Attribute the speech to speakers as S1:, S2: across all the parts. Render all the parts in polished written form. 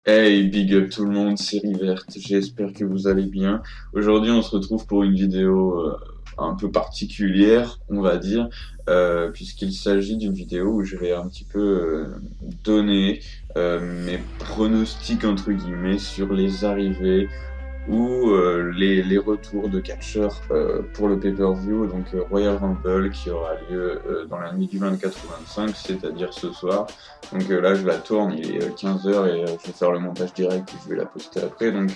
S1: Hey, big up tout le monde, c'est Rivert, j'espère que vous allez bien. Aujourd'hui, on se retrouve pour une vidéo un peu particulière, on va dire, puisqu'il s'agit d'une vidéo où je vais un petit peu donner mes pronostics, entre guillemets, sur les arrivées ou les retours de catcheurs pour le pay-per-view, donc Royal Rumble qui aura lieu dans la nuit du 24 au 25, c'est-à-dire ce soir. Donc là je la tourne, il est 15h et je vais faire le montage direct et je vais la poster après. Donc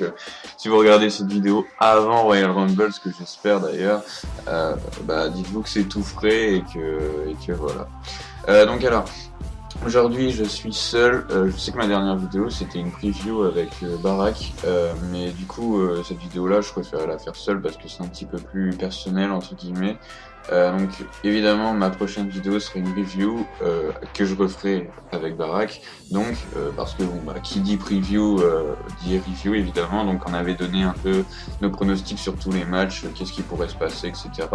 S1: si vous regardez cette vidéo avant Royal Rumble, ce que j'espère d'ailleurs, dites-vous que c'est tout frais et que voilà. Donc alors, aujourd'hui, je suis seul. Je sais que ma dernière vidéo, c'était une preview avec Barak, mais du coup, cette vidéo-là, je préférais la faire seule parce que c'est un petit peu plus personnel, entre guillemets. Donc, évidemment, ma prochaine vidéo sera une review que je referai avec Barak. Donc, parce que qui dit preview dit review, évidemment. Donc, on avait donné un peu nos pronostics sur tous les matchs, qu'est-ce qui pourrait se passer, etc.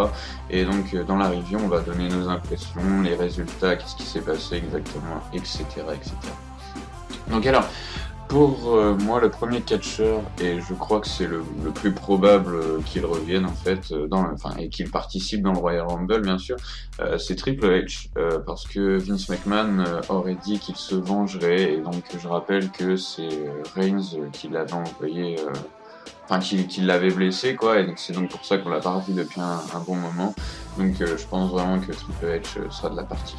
S1: Et donc, dans la review, on va donner nos impressions, les résultats, qu'est-ce qui s'est passé exactement, etc., etc. Donc alors, pour moi, le premier catcheur, et je crois que c'est le plus probable qu'il revienne en fait, et qu'il participe dans le Royal Rumble, bien sûr, c'est Triple H, parce que Vince McMahon aurait dit qu'il se vengerait, et donc je rappelle que c'est Reigns qui l'avait envoyé, qui l'avait blessé, quoi, et donc c'est donc pour ça qu'on l'a pas revu depuis un bon moment. Donc je pense vraiment que Triple H sera de la partie.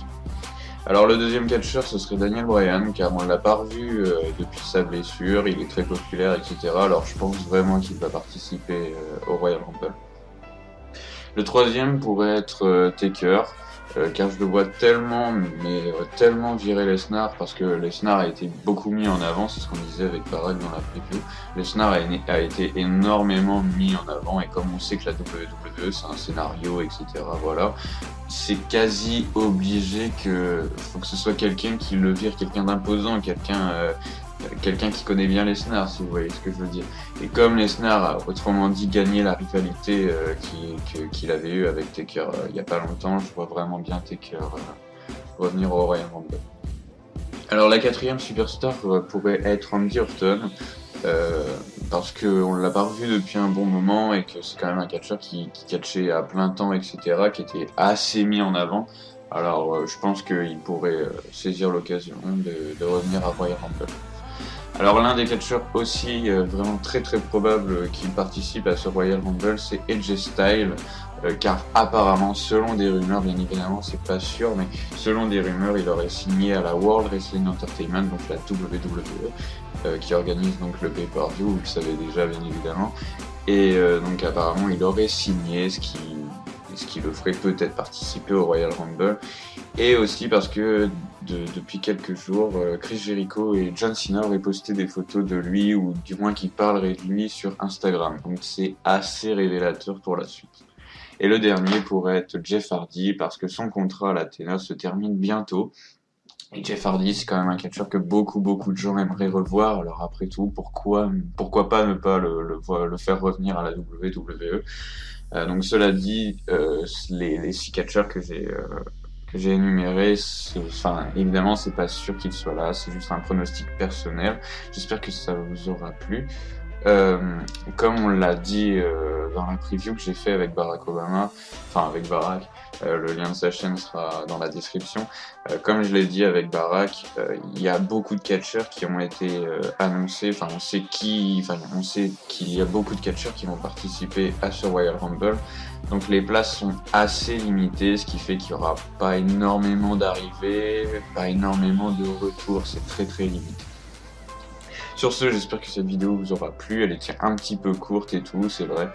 S1: Alors le deuxième catcheur, ce serait Daniel Bryan, car on l'a pas revu depuis sa blessure, il est très populaire, etc. Alors je pense vraiment qu'il va participer au Royal Rumble. Le troisième pourrait être Taker, car je le vois tellement virer Lesnar, parce que Lesnar a été beaucoup mis en avant, c'est ce qu'on disait avec Barak dans la preview. Lesnar a été énormément mis en avant, et comme on sait que la WWE c'est un scénario, etc., voilà, c'est quasi obligé faut que ce soit quelqu'un qui le vire, quelqu'un d'imposant, quelqu'un qui connaît bien Lesnar, si vous voyez ce que je veux dire. Et comme Lesnar a autrement dit gagné la rivalité qu'il avait eue avec Taker il y a pas longtemps, je vois vraiment bien Taker revenir au Royal Rumble. Alors la quatrième superstar pourrait être Randy Orton, parce qu'on l'a pas revu depuis un bon moment et que c'est quand même un catcheur qui catchait à plein temps, etc., qui était assez mis en avant. Alors je pense qu'il pourrait saisir l'occasion de revenir à Royal Rumble. Alors l'un des catcheurs aussi vraiment très probable qu'il participe à ce Royal Rumble, c'est AJ Styles, car apparemment, selon des rumeurs, bien évidemment c'est pas sûr, mais selon des rumeurs, il aurait signé à la World Wrestling Entertainment, donc la WWE, qui organise donc le pay-per-view, vous le savez déjà bien évidemment, et donc apparemment il aurait signé, ce qui le ferait peut-être participer au Royal Rumble, et aussi parce que depuis quelques jours, Chris Jericho et John Cena auraient posté des photos de lui, ou du moins qui parleraient de lui sur Instagram, donc c'est assez révélateur pour la suite. Et le dernier pourrait être Jeff Hardy, parce que son contrat à la TNA se termine bientôt. Et Jeff Hardy, c'est quand même un catcheur que beaucoup de gens aimeraient revoir. Alors après tout, pourquoi pas ne pas le faire revenir à la WWE. Donc cela dit, les 6 catcheurs que j'ai énumérés, évidemment, c'est pas sûr qu'ils soient là. C'est juste un pronostic personnel. J'espère que ça vous aura plu. Comme on l'a dit dans la preview que j'ai fait avec Barack Obama, avec Barack, le lien de sa chaîne sera dans la description. Comme je l'ai dit avec Barack, il y a beaucoup de catcheurs qui ont été annoncés. On sait qu'il y a beaucoup de catcheurs qui vont participer à ce Royal Rumble. Donc les places sont assez limitées, ce qui fait qu'il n'y aura pas énormément d'arrivées, pas énormément de retours, c'est très limité. Sur ce, j'espère que cette vidéo vous aura plu, elle était un petit peu courte et tout, c'est vrai,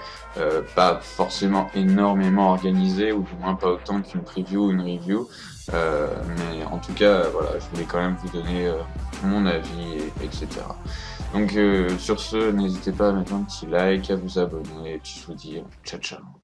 S1: pas forcément énormément organisée, ou du moins pas autant qu'une preview ou une review, mais en tout cas, voilà, je voulais quand même vous donner mon avis, etc. Donc sur ce, n'hésitez pas à mettre un petit like, à vous abonner, et puis je vous dis ciao.